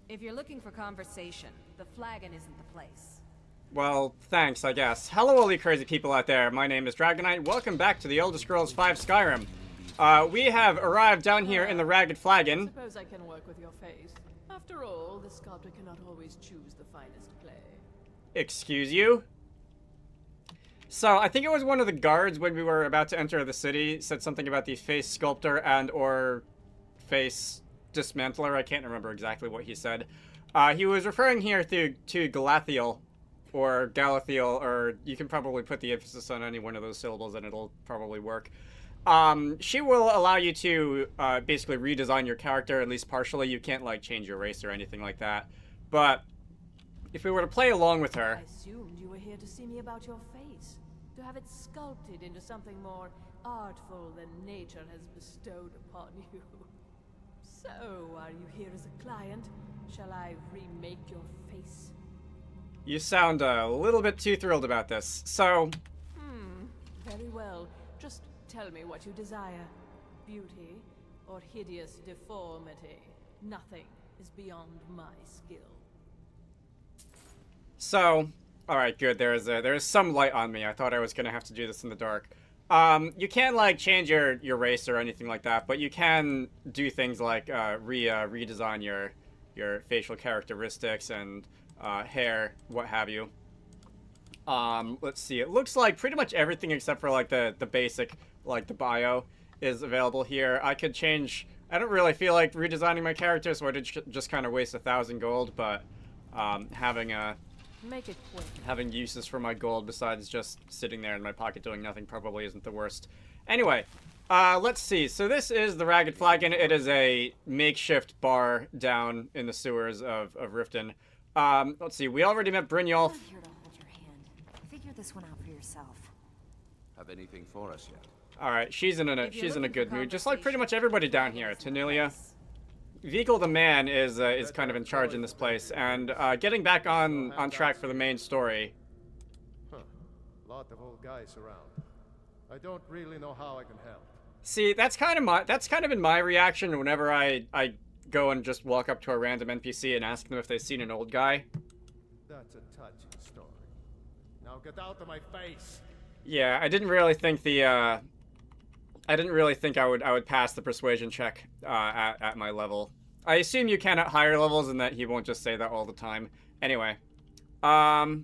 If you're looking for conversation, the flagon isn't the place. Well, thanks, I guess. Hello, all you crazy people out there. My name is Dragonite. Welcome back to the Elder Scrolls V Skyrim. We have arrived down here in the Ragged Flagon. Suppose I can work with your face. After all, the sculptor cannot always choose the finest clay. Excuse you? So, I think it was one of the guards when we were about to enter the city said something about the face sculptor and or face dismantler. I can't remember exactly what he said. He was referring here to Galathiel, or Galathiel, or you can probably put the emphasis on any one of those syllables and it'll probably work. She will allow you to basically redesign your character, at least partially. You can't, like, change your race or anything like that. But if we were to play along with her... I assumed you were here to see me about your face. To have it sculpted into something more artful than nature has bestowed upon you. So, are you here as a client? Shall I remake your face? You sound a little bit too thrilled about this. So... Very well. Just tell me what you desire. Beauty or hideous deformity. Nothing is beyond my skill. So, alright, good. There's some light on me. I thought I was gonna have to do this in the dark. You can't, like, change your race or anything like that, but you can do things like redesign your facial characteristics and hair, what have you. Let's see. It looks like pretty much everything except for, like, the basic, like, the bio is available here. I could change... I don't really feel like redesigning my character, so I did just kind of waste 1,000 gold, but Make it quick. having uses for my gold besides just sitting there in my pocket doing nothing probably isn't the worst. Anyway, let's see. So this is the Ragged Flagon. It is a makeshift bar down in the sewers of Riften. Let's see. We already met Brynjolf. I'm here to hold your hand. Figure this one out for yourself. Have anything for us yet? All right, she's in a good mood, just like pretty much everybody down here. Tanilia. Vigil the man is kind of in charge in this place, and getting back on track for the main story. Huh. Lot of old guys around. I don't really know how I can help. See, that's kind of been my reaction whenever I go and just walk up to a random NPC and ask them if they've seen an old guy. That's a touching story. Now get out of my face. Yeah, I didn't really think I would pass the persuasion check at my level. I assume you can at higher levels and that he won't just say that all the time. Anyway. Oh,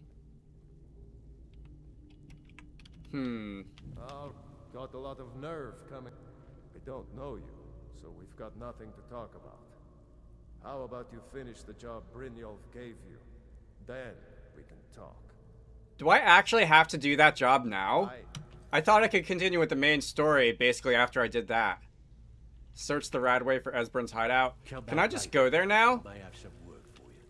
got a lot of nerve coming. I don't know you, so we've got nothing to talk about. How about you finish the job Brynjolf gave you? Then we can talk. Do I actually have to do that job now? I thought I could continue with the main story basically after I did that. Search the Radway for Esbern's hideout. Can I just go there now? I have some work for you.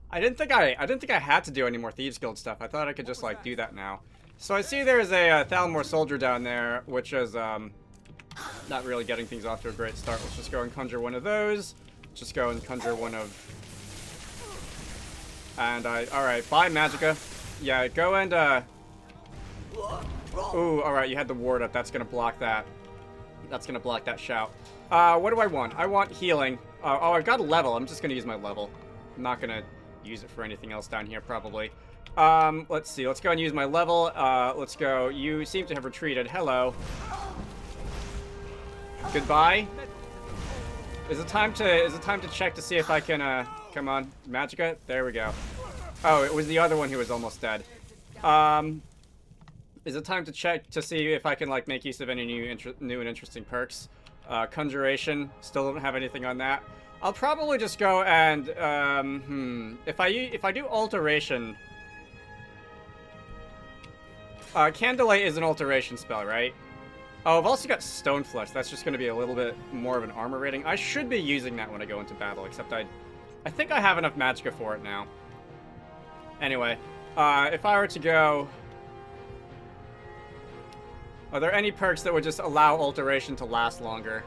I didn't think I had to do any more Thieves Guild stuff. I thought I could just, like, do that now. So I see there's a Thalmor soldier down there, which is not really getting things off to a great start. Let's just go and conjure one of those. Just go and conjure one of... And alright, bye Magica. Yeah, go and ooh, alright, you had the ward up. That's gonna block that. That's gonna block that shout. What do I want? I want healing. Oh, I've got a level. I'm just gonna use my level. I'm not gonna use it for anything else down here, probably. Let's see. Let's go and use my level. Let's go. You seem to have retreated. Hello. Goodbye. Is it time to check to see if I can, come on, Magica? There we go. Oh, it was the other one who was almost dead. Is it time to check to see if I can, like, make use of any new and interesting perks? Conjuration, still don't have anything on that. I'll probably just go and, if I do alteration... Candlelight is an alteration spell, right? Oh, I've also got Stone Flesh. That's just going to be a little bit more of an armor rating. I should be using that when I go into battle, except I think I have enough magicka for it now. Anyway, if I were to go... Are there any perks that would just allow alteration to last longer?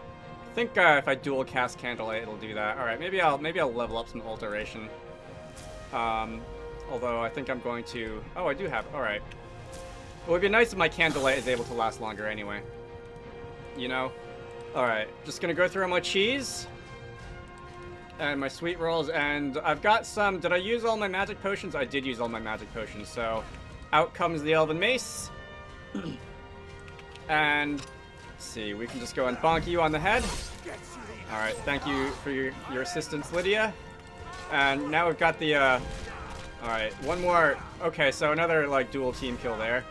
I think if I dual cast Candlelight, it'll do that. Alright, maybe I'll level up some alteration. Although I think I'm going to... Oh, I do have... Alright. It would be nice if my Candlelight is able to last longer anyway. You know? Alright, just gonna go through all my cheese. And my sweet rolls, and I've got some... Did I use all my magic potions? I did use all my magic potions, so... Out comes the Elven Mace. And... Let's see, we can just go and bonk you on the head. Alright, thank you for your assistance, Lydia. And now we've got the, Alright, one more... Okay, so another, like, dual team kill there.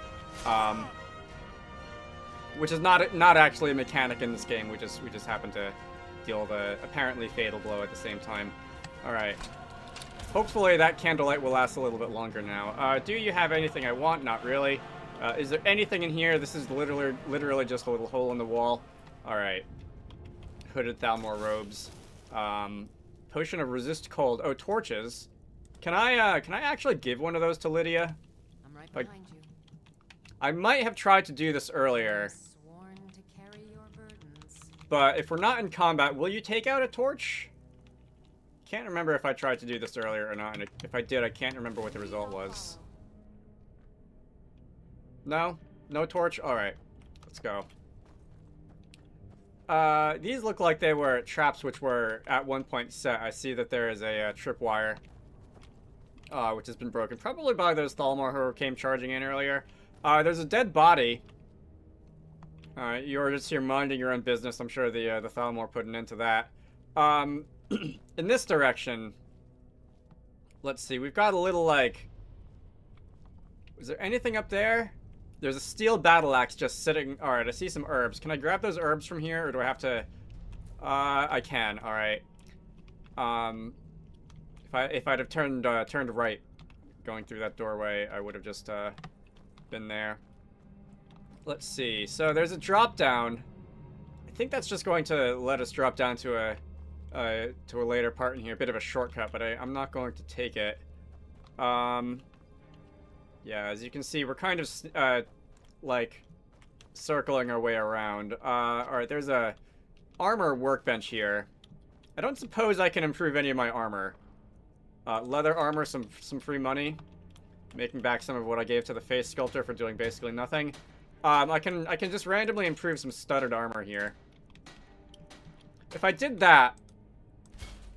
Which is not actually a mechanic in this game. We just happen to deal the apparently fatal blow at the same time. Alright. Hopefully that candlelight will last a little bit longer now. Do you have anything I want? Not really. Is there anything in here? This is literally just a little hole in the wall. Alright. Hooded Thalmor robes. Potion of resist cold. Oh, torches. Can I actually give one of those to Lydia? I'm right behind you. I might have tried to do this earlier. Sworn to carry your burdens. But if we're not in combat, will you take out a torch? Can't remember if I tried to do this earlier or not, and if I did, I can't remember what the result was. No? No torch? Alright. Let's go. These look like they were traps which were at one point set. I see that there is a tripwire, which has been broken. Probably by those Thalmor who came charging in earlier. There's a dead body. You're just here minding your own business. I'm sure the Thalmor put an end to that. In this direction, let's see. We've got a little, like... Is there anything up there? There's a steel battle axe just sitting... Alright, I see some herbs. Can I grab those herbs from here, or do I have to... I can. Alright. If I'd have turned right going through that doorway, I would have just, been there. Let's see. So there's a drop down. I think that's just going to let us drop down to a later part in here. A bit of a shortcut, but I'm not going to take it. Yeah, as you can see, we're kind of, like, circling our way around. Alright, there's a armor workbench here. I don't suppose I can improve any of my armor. Leather armor, some free money. Making back some of what I gave to the face sculptor for doing basically nothing. I can just randomly improve some studded armor here. If I did that,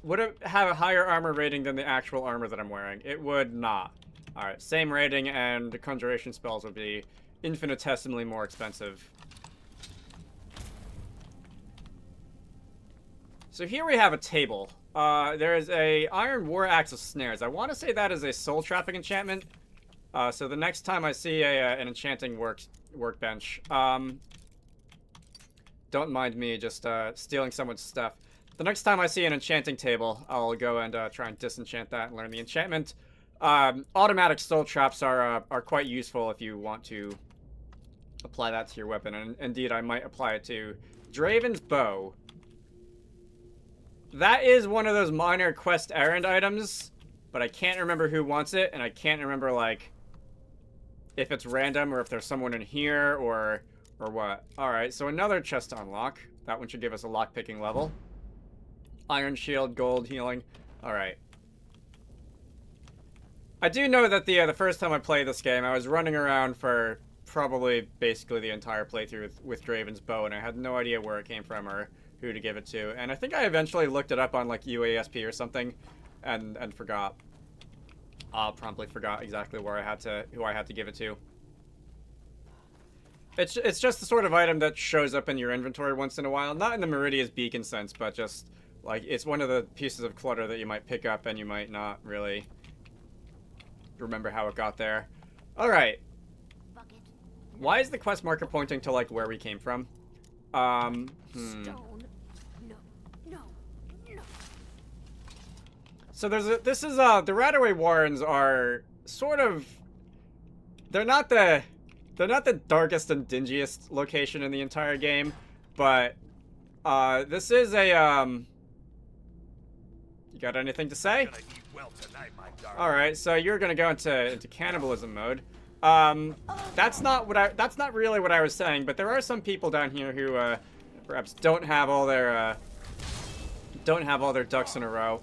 would it have a higher armor rating than the actual armor that I'm wearing? It would not. Alright, same rating, and the conjuration spells would be infinitesimally more expensive. So here we have a table. There is a iron war axe of snares. I want to say that is a soul trapping enchantment. So the next time I see an enchanting workbench, don't mind me just stealing someone's stuff. The next time I see an enchanting table, I'll go and try and disenchant that and learn the enchantment. Automatic soul traps are quite useful if you want to apply that to your weapon, and indeed I might apply it to Draven's bow. That is one of those minor quest errand items, but I can't remember who wants it, and I can't remember, like, if it's random or if there's someone in here or what. Alright, so another chest to unlock. That one should give us a lockpicking level. Iron shield, gold, healing. Alright. I do know that the first time I played this game, I was running around for probably basically the entire playthrough with Draven's bow, and I had no idea where it came from or who to give it to. And I think I eventually looked it up on, like, UASP or something and forgot. Promptly forgot exactly who I had to give it to. It's just the sort of item that shows up in your inventory once in a while. Not in the Meridia's Beacon sense, but just, like, it's one of the pieces of clutter that you might pick up and you might not really remember how it got there. Alright. Why is the quest marker pointing to, like, where we came from? Stone. No. So this is the Radaway Warrens are sort of, they're not the darkest and dingiest location in the entire game, but this is a you got anything to say? All right, so you're gonna go into cannibalism mode. That's not really what I was saying, but there are some people down here who perhaps don't have all their ducks in a row,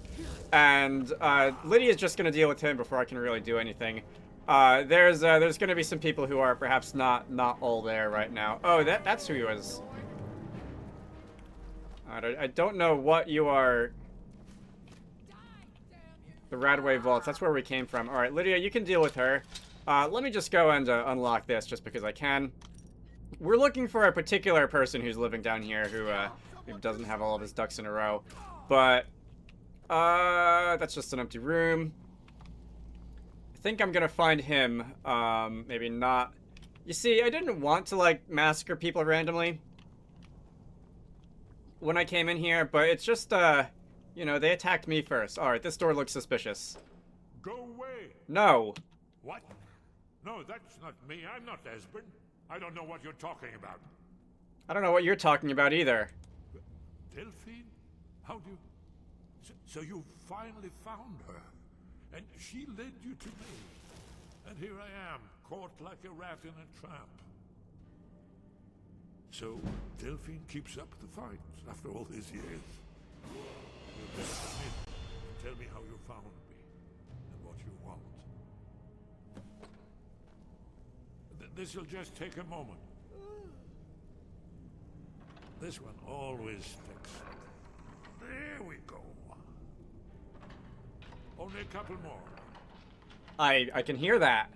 and Lydia's just gonna deal with him before I can really do anything. There's gonna be some people who are perhaps not all there right now. Oh, that's who he was. Alright, I don't know what you are... The Radway Vaults, that's where we came from. Alright, Lydia, you can deal with her. Let me just go and unlock this, just because I can. We're looking for a particular person who's living down here who doesn't have all of his ducks in a row. But, that's just an empty room. I think I'm gonna find him. Maybe not. You see, I didn't want to, like, massacre people randomly when I came in here, but it's just, you know, they attacked me first. Alright, this door looks suspicious. Go away! No! What? No, that's not me. I'm not Esbern. I don't know what you're talking about. I don't know what you're talking about either. Delphine? How do you... So you finally found her, and she led you to me. And here I am, caught like a rat in a trap. So, Delphine keeps up the fight after all these years. You best come in and tell me how you found me, and what you want. This'll just take a moment. This one always sticks. There we go. Only a couple more. I can hear that.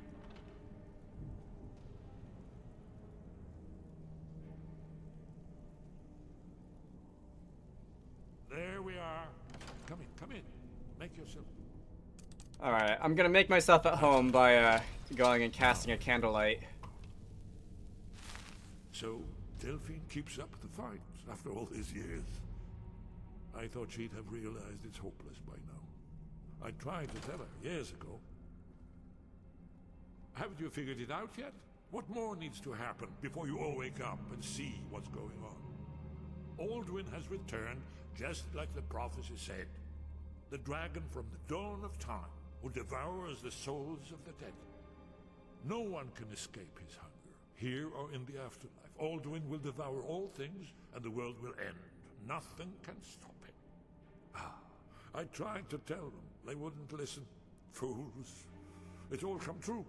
There we are. Come in. Make yourself. Alright, I'm gonna make myself at home by going and casting a candlelight. So, Delphine keeps up the fight after all these years. I thought she'd have realized it's hopeless by now. I tried to tell her years ago. Haven't you figured it out yet? What more needs to happen before you all wake up and see what's going on? Alduin has returned just like the prophecy said. The dragon from the dawn of time who devours the souls of the dead. No one can escape his hunger, here or in the afterlife. Alduin will devour all things, and the world will end. Nothing can stop him. I tried to tell them. They wouldn't listen. Fools. It's all come true.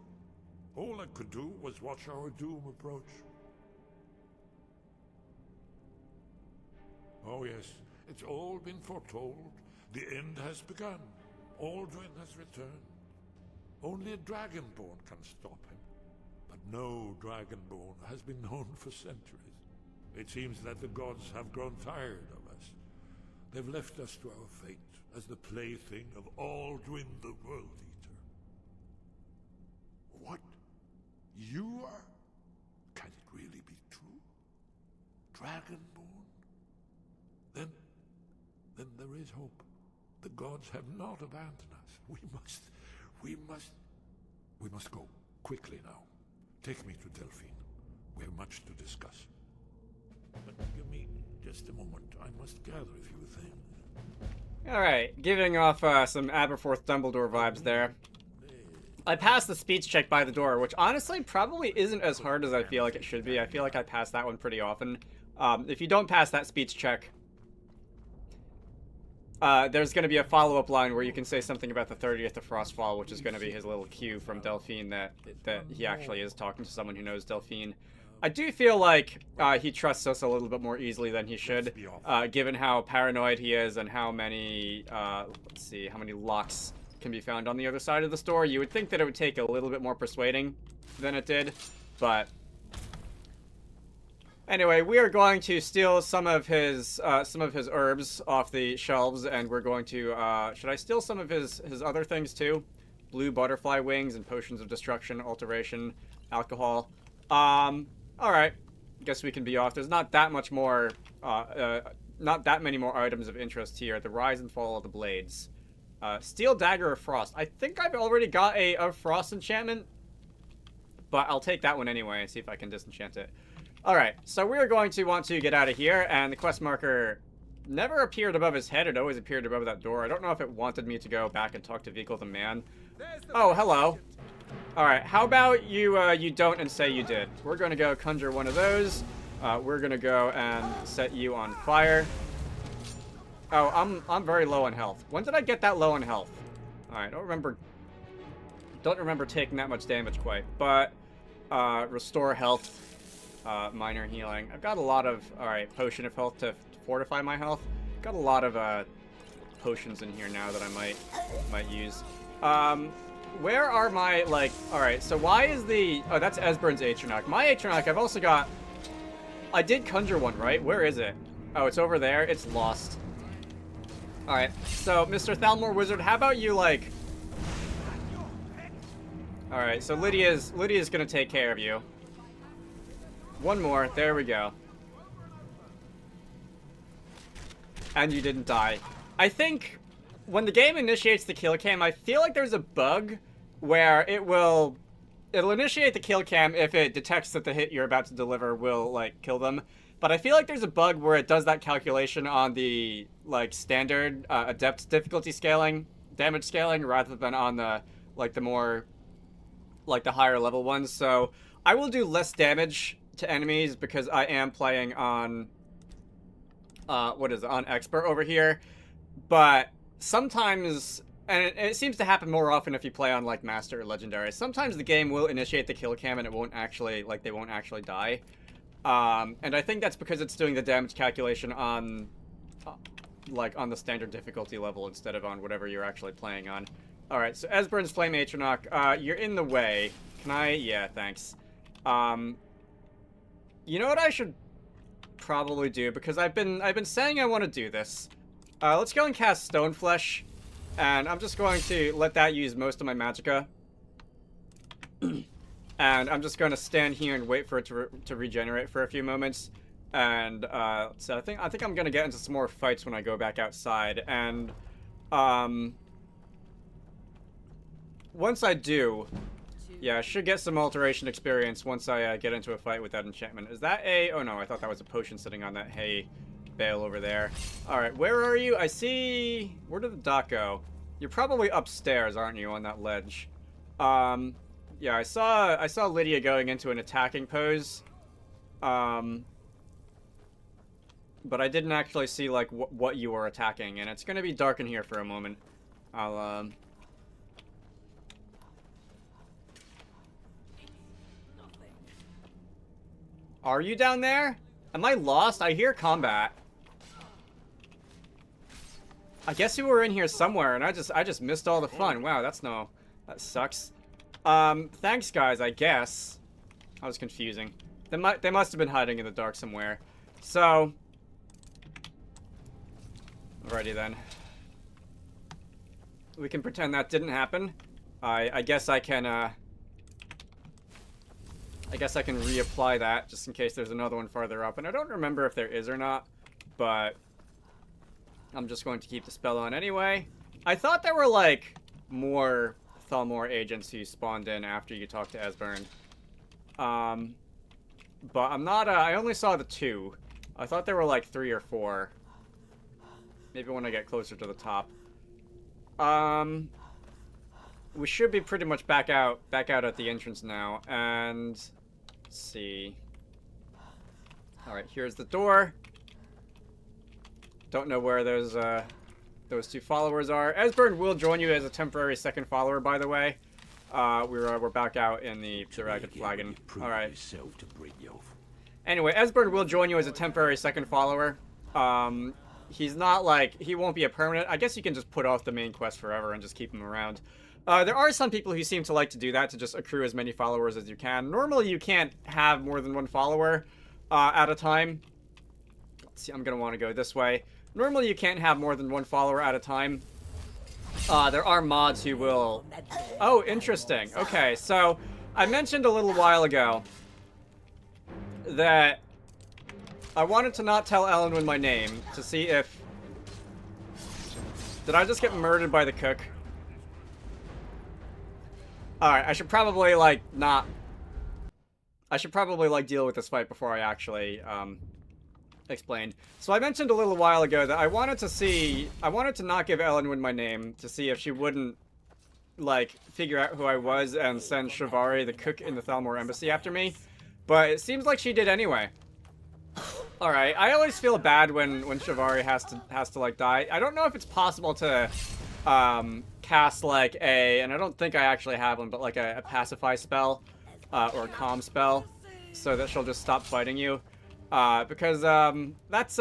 All I could do was watch our doom approach. Oh yes, it's all been foretold. The end has begun. Alduin has returned. Only a dragonborn can stop him. But no dragonborn has been known for centuries. It seems that the gods have grown tired of us. They've left us to our fate as the plaything of Alduin the World Eater. What? You are? Can it really be true? Dragonborn? Then there is hope. The gods have not abandoned us. We must go. Quickly now. Take me to Delphine. We have much to discuss. But give me just a moment. I must gather a few things. Alright, giving off some Aberforth Dumbledore vibes there. I passed the speech check by the door, which honestly probably isn't as hard as I feel like it should be. I feel like I pass that one pretty often. If you don't pass that speech check, there's going to be a follow-up line where you can say something about the 30th of Frostfall, which is going to be his little cue from Delphine that he actually is talking to someone who knows Delphine. I do feel like he trusts us a little bit more easily than he should, given how paranoid he is and how many, let's see, how many locks can be found on the other side of the store. You would think that it would take a little bit more persuading than it did, but anyway, we are going to steal some of his herbs off the shelves, and we're going to should I steal some of his other things too? Blue butterfly wings and potions of destruction, alteration, alcohol. All right, guess we can be off. There's not that much more, not that many more items of interest here. The rise and fall of the blades. Steel Dagger of Frost. I think I've already got a Frost enchantment, but I'll take that one anyway and see if I can disenchant it. Alright, so we're going to want to get out of here, and the quest marker never appeared above his head. It always appeared above that door. I don't know if it wanted me to go back and talk to Vikal the man. Oh, hello. Alright, how about you don't and say you did. We're going to go conjure one of those. We're going to go and set you on fire. Oh, I'm very low on health. When did I get that low on health? Alright, don't remember taking that much damage quite. But, restore health, minor healing. I've got a lot of, alright, potion of health to fortify my health. Got a lot of potions in here now that I might use. Where are my, like, alright, so why is the, oh, that's Esbern's Atronach. My Atronach, I've also got, I did conjure one, right? Where is it? Oh, it's over there. It's lost. Alright, so, Mr. Thalmor Wizard, how about you, like... Alright, so Lydia's gonna take care of you. One more. There we go. And you didn't die. I think when the game initiates the kill cam, I feel like there's a bug where it'll initiate the kill cam if it detects that the hit you're about to deliver will, like, kill them. But I feel like there's a bug where it does that calculation on the, like, standard adept difficulty scaling, damage scaling, rather than on the, like, the more, like, the higher level ones. So I will do less damage to enemies because I am playing on, on expert over here. But sometimes, and it seems to happen more often if you play on, like, master or legendary, sometimes the game will initiate the kill cam and it won't actually, like, they won't actually die. And I think that's because it's doing the damage calculation on, like, on the standard difficulty level instead of on whatever you're actually playing on. Alright, so Esbern's Flame Atronach, you're in the way. Can I? Yeah, thanks. You know what I should probably do, because I've been saying I want to do this. Let's go and cast Stoneflesh, and I'm just going to let that use most of my magicka. And I'm just going to stand here and wait for it to regenerate for a few moments. And so I think I'm going to get into some more fights when I go back outside. And once I do, yeah, I should get some alteration experience once I get into a fight with that enchantment. Is that a... Oh no, I thought that was a potion sitting on that hay bale over there. Alright, where are you? I see... Where did the dock go? You're probably upstairs, aren't you, on that ledge? Yeah, I saw Lydia going into an attacking pose. But I didn't actually see, like, what you were attacking. And it's gonna be dark in here for a moment. I'll, Are you down there? Am I lost? I hear combat. I guess you were in here somewhere, and I just missed all the fun. Wow, that sucks. Thanks, guys, I guess. That was confusing. They must have been hiding in the dark somewhere. So... Alrighty, then. We can pretend that didn't happen. I guess I can, reapply that, just in case there's another one farther up. And I don't remember if there is or not, but... I'm just going to keep the spell on anyway. I thought there were, like, more Thalmor agents who spawned in after you talked to Esbern. But I'm not, I only saw the 2. I thought there were, like, 3 or 4. Maybe when I get closer to the top. We should be pretty much back out at the entrance now. And, let's see. Alright, here's the door. Don't know where those 2 followers are. Esbern will join you as a temporary second follower, by the way. We're back out in the Ragged Flagon. Alright. Anyway, Esbern will join you as a temporary second follower. He's not like... He won't be a permanent... I guess you can just put off the main quest forever and just keep him around. There are some people who seem to like to do that, to just accrue as many followers as you can. Normally, you can't have more than 1 follower at a time. Let's see, I'm going to want to go this way. Normally, you can't have more than 1 follower at a time. There are mods who will... Oh, interesting. Okay, so I mentioned a little while ago that I wanted to not tell Elenwen my name to see if... Did I just get murdered by the cook? Alright, I should probably, like, not... I should probably, like, deal with this fight before I actually, explain. So I mentioned a little while ago that I wanted to not give Elenwen my name to see if she wouldn't, like, figure out who I was and send Shivari, the cook in the Thalmor embassy, after me. But it seems like she did anyway. Alright, I always feel bad when Shivari has to, like, die. I don't know if it's possible to, cast, like, and I don't think I actually have one, but, like, a pacify spell, or a calm spell, so that she'll just stop fighting you. Because, that's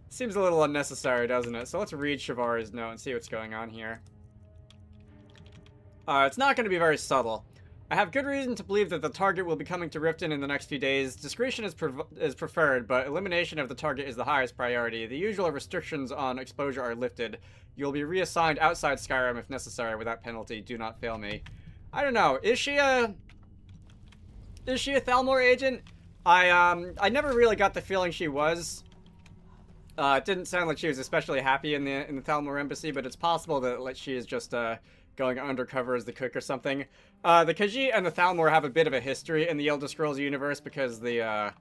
Seems a little unnecessary, doesn't it? So let's read Shavar's note and see what's going on here. It's not going to be very subtle. I have good reason to believe that the target will be coming to Riften in the next few days. Discretion is preferred, but elimination of the target is the highest priority. The usual restrictions on exposure are lifted. You'll be reassigned outside Skyrim if necessary without penalty. Do not fail me. I don't know. Is she a Thalmor agent? I never really got the feeling she was. It didn't sound like she was especially happy in the Thalmor embassy, but it's possible that like, she is just going undercover as the cook or something. The Khajiit and the Thalmor have a bit of a history in the Elder Scrolls universe because the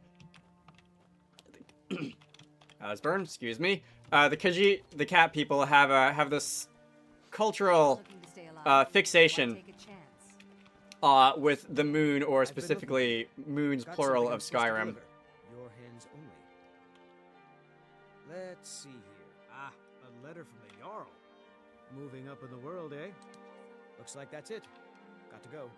Esbern, excuse me, the Khajiit, the cat people, have this cultural fixation with the moon, or specifically moons plural of Skyrim. Your hands only. Let's see here. Ah, a letter from the Jarl. Moving up in the world, eh? Looks like that's it. Got to go.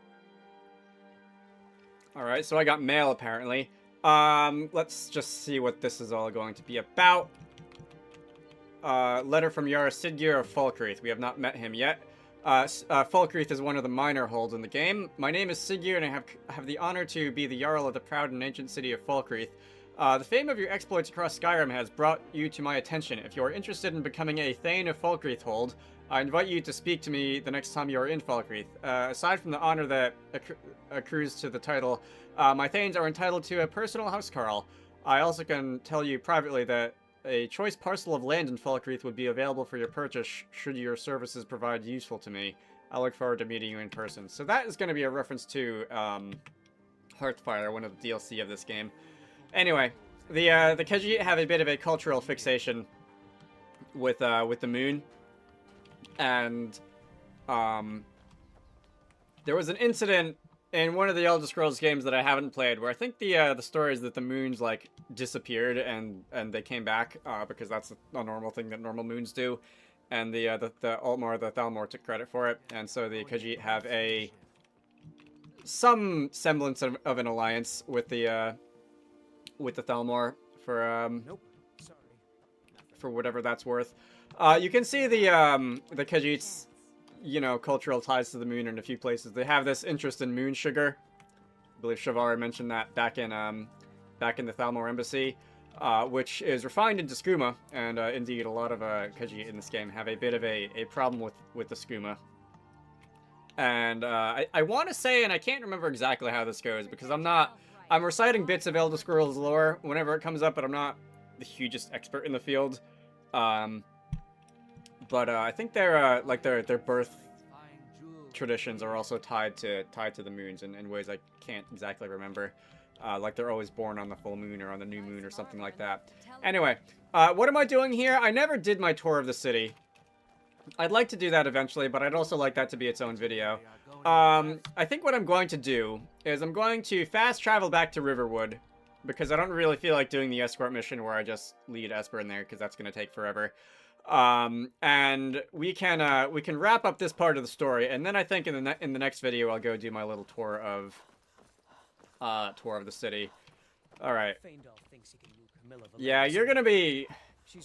Alright, so I got mail apparently. Let's just see what this is all going to be about. Letter from Jarl Siggeir of Falkreath. We have not met him yet. Falkreath is one of the minor holds in the game. My name is Siggeir, and I have the honor to be the Jarl of the proud and ancient city of Falkreath. The fame of your exploits across Skyrim has brought you to my attention. If you are interested in becoming a Thane of Falkreath hold, I invite you to speak to me the next time you are in Falkreath. Aside from the honor that accrues to the title, my Thanes are entitled to a personal housecarl. I also can tell you privately that a choice parcel of land in Falkreath would be available for your purchase should your services provide useful to me. I look forward to meeting you in person. So that is going to be a reference to Hearthfire, one of the DLC of this game. Anyway, the Khajiit have a bit of a cultural fixation with the moon, and there was an incident in one of the Elder Scrolls games that I haven't played where I think the story is that the moons like disappeared and they came back because that's a normal thing that normal moons do, and the Altmore, the Thalmor took credit for it, and so the Khajiit have some semblance of an alliance with the Thalmor for Nope. Sorry. for whatever that's worth. You can see the Khajiit's, you know, cultural ties to the moon in a few places. They have this interest in moon sugar. I believe Shavar mentioned that back in the Thalmor embassy, which is refined into skooma, and indeed a lot of Khajiit in this game have a bit of a problem with the skooma. And I want to say, and I can't remember exactly how this goes because I'm reciting bits of Elder Scrolls lore whenever it comes up, but I'm not the hugest expert in the field. But I think their birth traditions are also tied to the moons in ways I can't exactly remember. Like they're always born on the full moon or on the new moon or something like that. Anyway, what am I doing here? I never did my tour of the city. I'd like to do that eventually, but I'd also like that to be its own video. I think what I'm going to do is I'm going to fast travel back to Riverwood because I don't really feel like doing the escort mission where I just lead Esbern there because that's going to take forever. And we can wrap up this part of the story, and then I think in the next video I'll go do my little tour of the city. All right. Yeah, you're gonna be.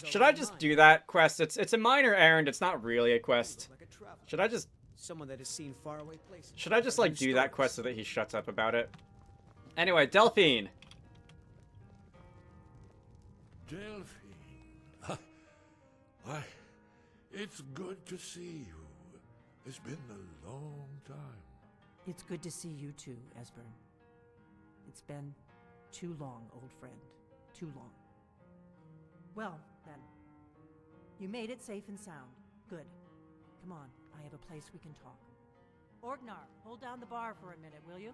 Should I just do that quest? It's a minor errand. It's not really a quest. Should I just? Someone that has seen faraway places. Should I just like do that quest so that he shuts up about it? Anyway, Delphine. Delphine. Why, it's good to see you. It's been a long time. It's good to see you too, Esbern. It's been too long, old friend. Too long. Well, then. You made it safe and sound. Good. Come on, I have a place we can talk. Orgnar, hold down the bar for a minute, will you?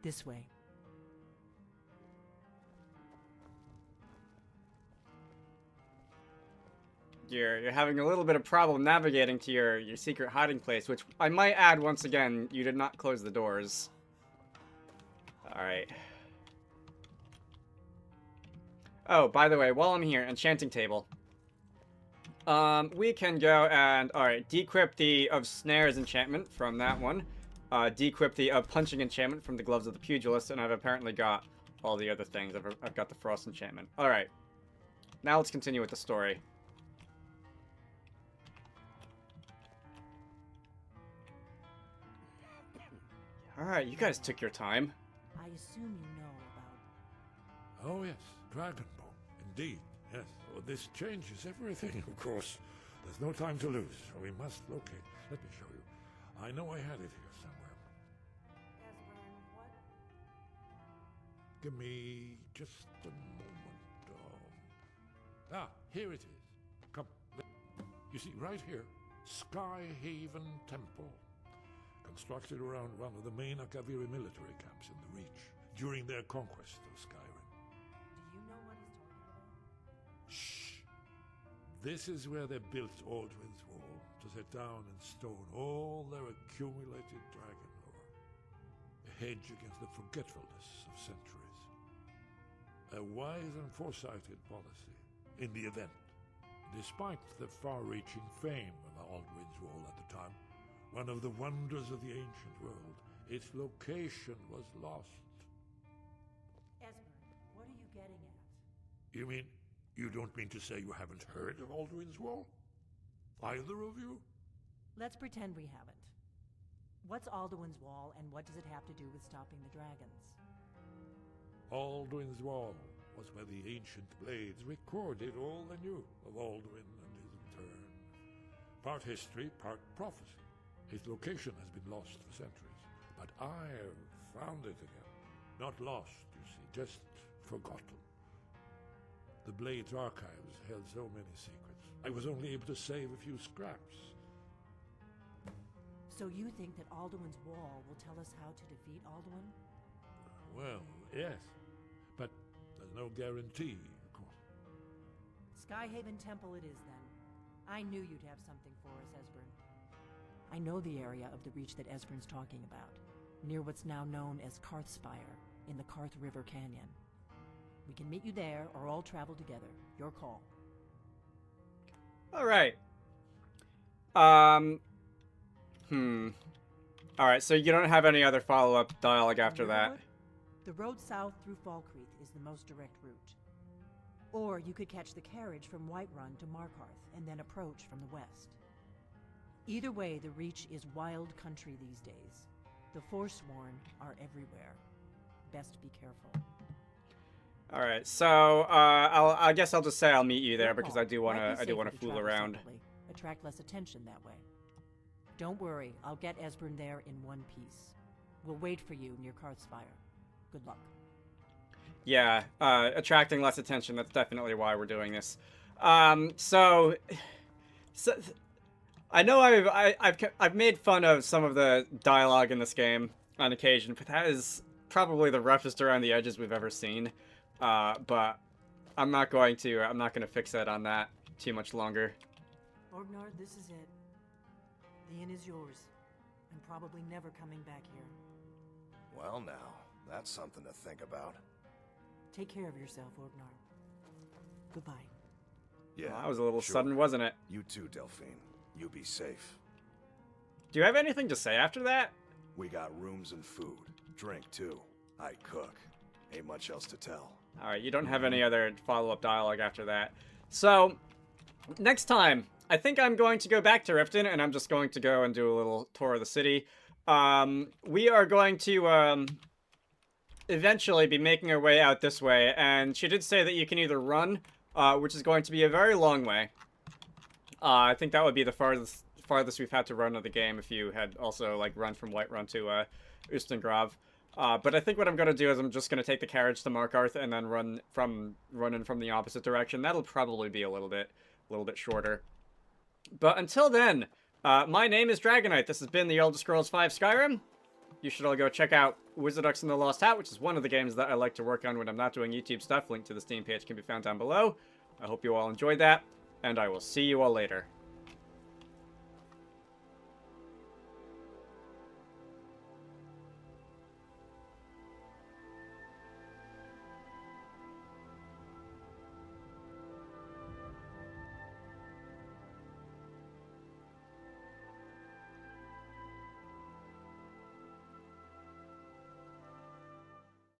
This way. You're having a little bit of problem navigating to your secret hiding place, which I might add once again, you did not close the doors. Alright. Oh, by the way, while I'm here, enchanting table. We can go and, alright, dequip the of snares enchantment from that one. Dequip the of punching enchantment from the gloves of the pugilist, and I've apparently got all the other things. I've got the Frost enchantment. Alright. Now let's continue with the story. Alright, you guys took your time. I assume you know about... Oh, yes, Dragonborn. Indeed, yes. Well, this changes everything, of course. There's no time to lose, so we must locate. Let me show you. I know I had it here somewhere. Esbern, what? Give me just a moment. Here it is. Come. You see, right here, Skyhaven Temple. Constructed around one of the main Akaviri military camps in the Reach during their conquest of Skyrim. Do you know what he's talking about? Shh! This is where they built Aldrin's Wall to set down in stone all their accumulated dragon lore. A hedge against the forgetfulness of centuries. A wise and foresighted policy in the event. Despite the far-reaching fame of Aldrin's Wall at the time, one of the wonders of the ancient world, its location was lost. Esbern, what are you getting at? You mean, you don't mean to say you haven't heard of Aldrin's Wall? Either of you? Let's pretend we haven't. What's Alduin's Wall, and what does it have to do with stopping the dragons? Aldrin's Wall was where the ancient blades recorded all they knew of Aldrin and his return. Part history, part prophecy. His location has been lost for centuries, but I have found it again. Not lost, you see, just forgotten. The Blade's archives held so many secrets. I was only able to save a few scraps. So you think that Alduin's Wall will tell us how to defeat Alduin? Well, yes, but there's no guarantee, of course. Skyhaven Temple it is, then. I knew you'd have something for us, Esbern. I know the area of the Reach that Esbern's talking about, near what's now known as Karthspire, in the Karth River Canyon. We can meet you there, or all travel together. Your call. Alright. Alright, so you don't have any other follow-up dialogue after that? Riverwood? The road south through Falkreath is the most direct route. Or you could catch the carriage from Whiterun to Markarth, and then approach from the west. Either way, the Reach is wild country these days. The Forsworn are everywhere. Best be careful. All right, so I guess I'll just say I'll meet you there because I do want Might be to safer fool travel around. separately. Attract less attention that way. Don't worry, I'll get Esbern there in one piece. We'll wait for you near Karthspire. Good luck. Yeah, attracting less attention. That's definitely why we're doing this. So I know I've made fun of some of the dialogue in this game on occasion, but that is probably the roughest around the edges we've ever seen. But I'm not going to fix that on that too much longer. Orgnar, this is it. The inn is yours. I'm probably never coming back here. Well now, that's something to think about. Take care of yourself, Orgnar. Goodbye. Yeah, Well, that was a little sure. sudden, wasn't it? You too, Delphine. You be safe. Do you have anything to say after that? We got rooms and food. Drink, too. I cook. Ain't much else to tell. Alright, you don't have any other follow-up dialogue after that. So, next time, I think I'm going to go back to Riften, and I'm just going to go and do a little tour of the city. We are going to, eventually be making our way out this way, and she did say that you can either run, which is going to be a very long way. I think that would be the farthest we've had to run of the game if you had also, like, run from Whiterun to, Ustengrav. But I think what I'm going to do is I'm just going to take the carriage to Markarth and then run in from the opposite direction. That'll probably be a little bit shorter. But until then, my name is Dragonite. This has been the Elder Scrolls V Skyrim. You should all go check out Wizarducks and the Lost Hat, which is one of the games that I like to work on when I'm not doing YouTube stuff. Link to the Steam page can be found down below. I hope you all enjoyed that, and I will see you all later.